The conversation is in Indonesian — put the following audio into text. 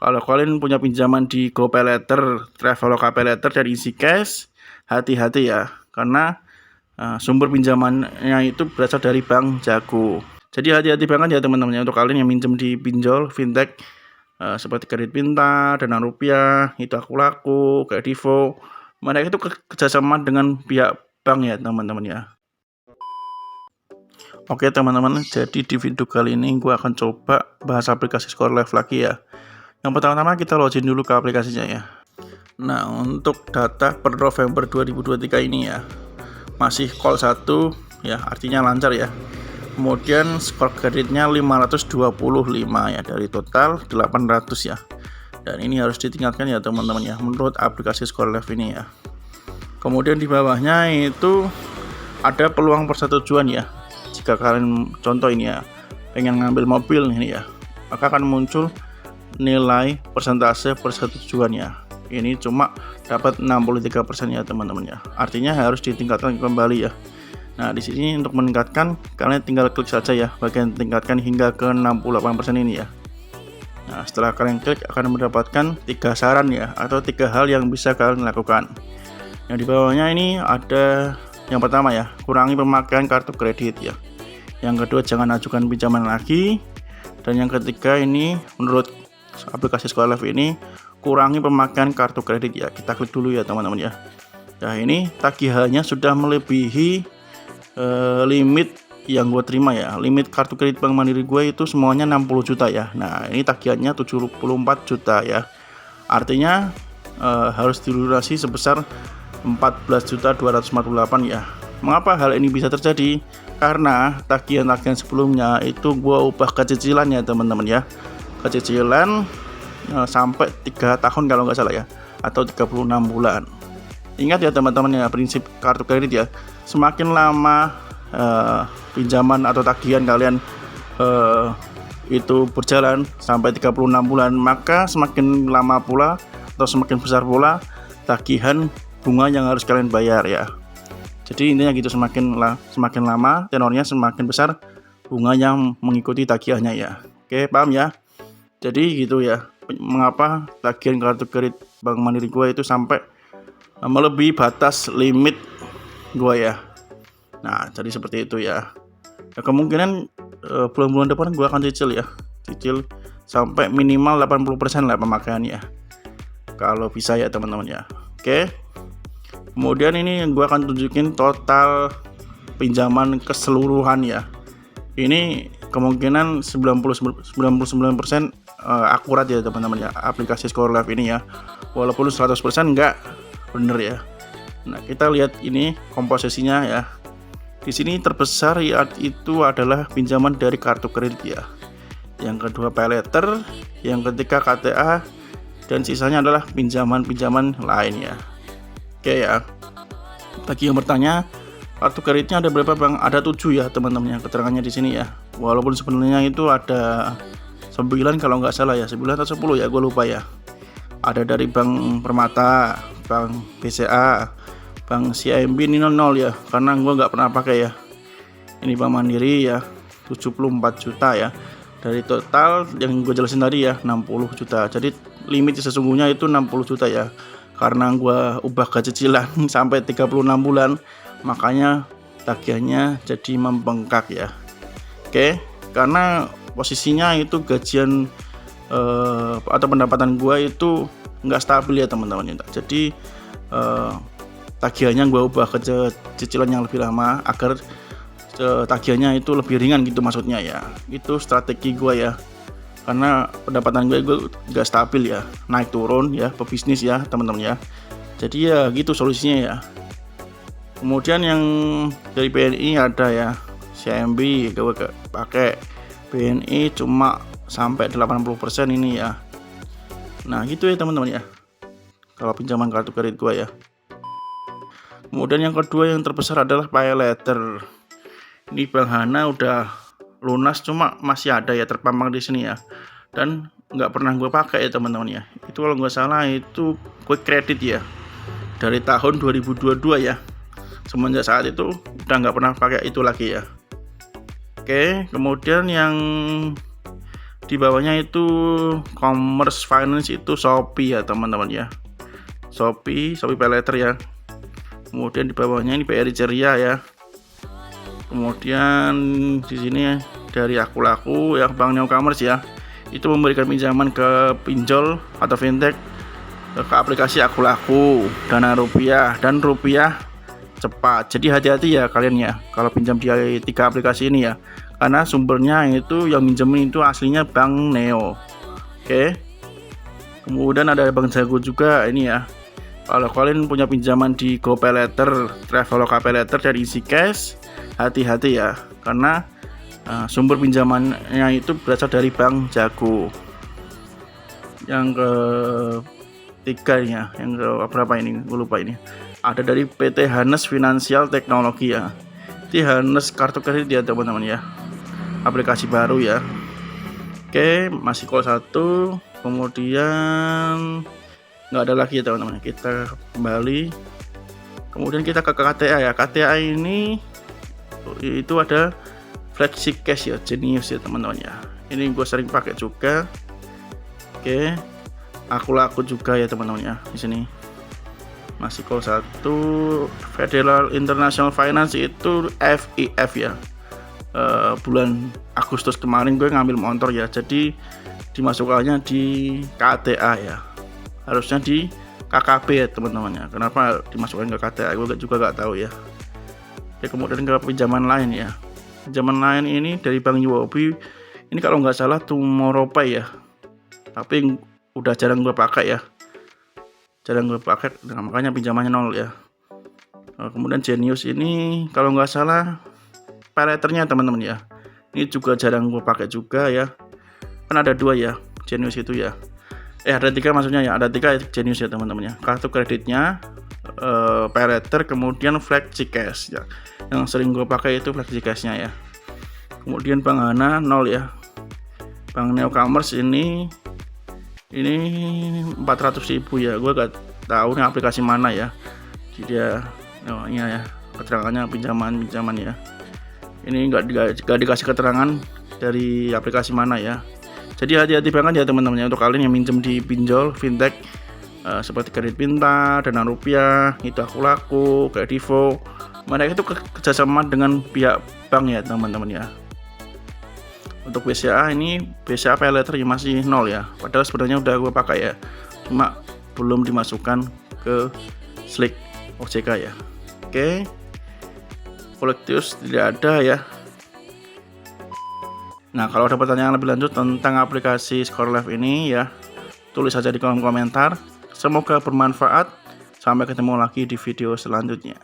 Kalau kalian punya pinjaman di GoPayLater, Traveloka Paylater dan EasyCash, hati-hati ya, karena sumber pinjamannya itu berasal dari Bank Jago. Jadi hati-hati banget ya teman-teman untuk kalian yang minjem di pinjol fintech seperti Kredit Pintar, Dana Rupiah, Itu Aku Laku, Kredivo. Mereka itu kerjasama dengan pihak bank ya teman-teman ya. Oke teman-teman, jadi di video kali ini gue akan coba bahas aplikasi ScoreLife lagi ya. Yang pertama kita login dulu ke aplikasinya ya. Nah, untuk data per November 2023 ini ya, masih call 1 ya, artinya lancar ya. Kemudian skor kreditnya 525 ya, dari total 800 ya. Dan ini harus ditingkatkan ya teman-teman ya, menurut aplikasi ScoreLife ini ya. Kemudian di bawahnya itu ada peluang persetujuan ya. Jika kalian contoh ini ya, pengen ngambil mobil ini ya, maka akan muncul nilai persentase persetujuan ya. Ini cuma dapat 63% ya teman-teman ya. Artinya harus ditingkatkan kembali ya. Nah, di sini untuk meningkatkan kalian tinggal klik saja ya bagian tingkatkan hingga ke 68% ini ya. Nah, setelah kalian klik akan mendapatkan 3 saran ya, atau 3 hal yang bisa kalian lakukan. Yang di bawahnya ini ada yang pertama ya, kurangi pemakaian kartu kredit ya. Yang kedua, jangan ajukan pinjaman lagi. Dan yang ketiga ini menurut aplikasi ScoreLife ini, kurangi pemakaian kartu kredit ya. Kita klik dulu ya teman-teman ya. Nah, ini tagihannya sudah melebihi limit yang gue terima ya. Limit kartu kredit Bank Mandiri gue itu semuanya 60 juta ya. Nah, ini tagihannya 74 juta ya. Artinya harus dilunasi sebesar 14.248 ya. Mengapa hal ini bisa terjadi? Karena tagihan-tagihan sebelumnya itu gue ubah ke cicilan ya teman-teman ya. Ke cicilan sampai 3 tahun kalau nggak salah ya, atau 36 bulan. Ingat ya teman-teman ya, prinsip kartu kredit ya, semakin lama pinjaman atau tagihan kalian itu berjalan sampai 36 bulan, maka semakin lama pula atau semakin besar pula tagihan bunga yang harus kalian bayar ya. Jadi intinya gitu, semakin lama tenornya semakin besar bunga yang mengikuti tagihannya ya. Oke, paham ya? Jadi gitu ya, mengapa tagihan kartu kredit Bank Mandiri gue itu sampai melebihi batas limit gue ya. Nah, jadi seperti itu ya. Nah, kemungkinan bulan-bulan depan gue akan cicil sampai minimal 80% lah pemakaiannya, kalau bisa ya teman-teman ya. Oke. Kemudian ini gue akan tunjukin total pinjaman keseluruhan ya. Ini kemungkinan 99% akurat ya teman-teman ya, aplikasi ScoreLife ini ya. Walaupun 100% enggak bener ya. Nah, kita lihat ini komposisinya ya. Di sini terbesar ya itu adalah pinjaman dari kartu kredit ya. Yang kedua paylater, yang ketiga KTA, dan sisanya adalah pinjaman-pinjaman lain ya. Oke ya. Bagi yang bertanya, kartu kreditnya ada berapa Bang? Ada 7 ya teman-teman, keterangannya di sini ya. Walaupun sebenarnya itu ada 9 kalau nggak salah ya, 9 atau 10 ya, gue lupa ya. Ada dari Bank Permata, Bank BCA, Bank CIMB ini 0 ya, karena gue nggak pernah pakai ya. Ini Bank Mandiri ya, 74 juta ya. Dari total yang gue jelasin tadi ya, 60 juta. Jadi limit sesungguhnya itu 60 juta ya. Karena gue ubah ke cicilan sampai 36 bulan, makanya tagihannya jadi membengkak ya. Oke, karena posisinya itu gajian atau pendapatan gue itu nggak stabil ya teman-teman. Jadi tagihannya gue ubah ke cicilan yang lebih lama agar tagihannya itu lebih ringan gitu maksudnya ya. Itu strategi gue ya, karena pendapatan gue gak stabil ya, naik turun ya, pebisnis ya teman-teman ya. Jadi ya gitu solusinya ya. Kemudian yang dari BNI ada ya, CIMB gue pakai, BNI cuma sampai 80% ini ya. Nah gitu ya teman-teman ya, kalau pinjaman kartu kredit gue ya. Kemudian yang kedua yang terbesar adalah paylater. Ini Bang Hana udah lunas, cuma masih ada ya terpampang di sini ya, dan nggak pernah gue pakai ya teman-teman ya. Itu kalau nggak salah itu quick credit ya, dari tahun 2022 ya. Semenjak saat itu udah nggak pernah pakai itu lagi ya. Oke, kemudian yang Di bawahnya itu Commerce Finance itu Shopee ya teman-teman ya. Shopee Paylater ya. Kemudian di bawahnya ini BRI Ceria ya. Kemudian di sini dari Aku Laku ya, Bank Neo Commerce ya. Itu memberikan pinjaman ke pinjol atau fintech ke aplikasi Aku Laku, Dana Rupiah dan Rupiah Cepat. Jadi hati-hati ya kalian ya kalau pinjam di 3 aplikasi ini ya. Karena sumbernya itu yang minjemin itu aslinya Bank Neo. Oke. Kemudian ada Bank Jago juga ini ya. Kalau kalian punya pinjaman di GoPayLater, Traveloka Paylater dan EasyCash, hati-hati ya. Karena sumber pinjamannya itu berasal dari Bank Jago. Yang ketiga ya, yang ke berapa ini? Gue lupa ini. Ada dari PT Hanes Financial Technology ya. Ini Hanes kartu kredit ya teman-teman ya. Aplikasi baru ya. Oke, masih call 1. Kemudian nggak ada lagi ya teman-teman. Kita kembali. Kemudian kita ke KTA ya. KTA ini itu ada FlexiCash ya, Genius ya teman-teman ya. Ini gue sering pakai juga. Oke, Aku Laku juga ya teman-teman ya. Di sini masih call 1. Federal International Finance itu FIF ya. Bulan Agustus kemarin gue ngambil motor ya, jadi dimasukkannya di KTA ya, harusnya di KKP ya teman-teman ya. Kenapa dimasukkan ke KTA gue juga gak tahu ya. Oke, kemudian ke pinjaman lain ya. Pinjaman lain ini dari Bank UOB ini kalau nggak salah TomorrowPay ya, tapi udah jarang gue pakai ya, nah, makanya pinjamannya 0 ya. Kemudian Genius ini kalau nggak salah Paylaternya teman-teman ya, ini juga jarang gue pakai juga ya. Kan ada 2 ya Genius itu ya, ada 3 maksudnya ya, ada 3 Genius ya teman-teman ya. Kartu kreditnya Paylater, kemudian FlexiCash ya. Yang sering gue pakai itu FlexiCash-nya ya. Kemudian Bank Hana 0 ya. Bank Neo Commerce ini 400.000 ya. Gue gak tahu nih aplikasi mana ya. Jadi dia ya keterangannya pinjaman ya. Ini nggak dikasih keterangan dari aplikasi mana ya. Jadi hati-hati banget ya teman-teman ya, untuk kalian yang minjem di pinjol fintech seperti Kredit Pintar, Dana Rupiah, itu Aku Laku, Kredivo. Mereka itu kerjasama dengan pihak bank ya teman-teman ya. Untuk BCA ini, BCA Paylater ya masih 0 ya. Padahal sebenarnya udah gue pakai ya, cuma belum dimasukkan ke Slick OJK ya. Oke. Kolektius tidak ada ya. Nah, kalau ada pertanyaan lebih lanjut tentang aplikasi ScoreLife ini ya, tulis saja di kolom komentar. Semoga bermanfaat. Sampai ketemu lagi di video selanjutnya.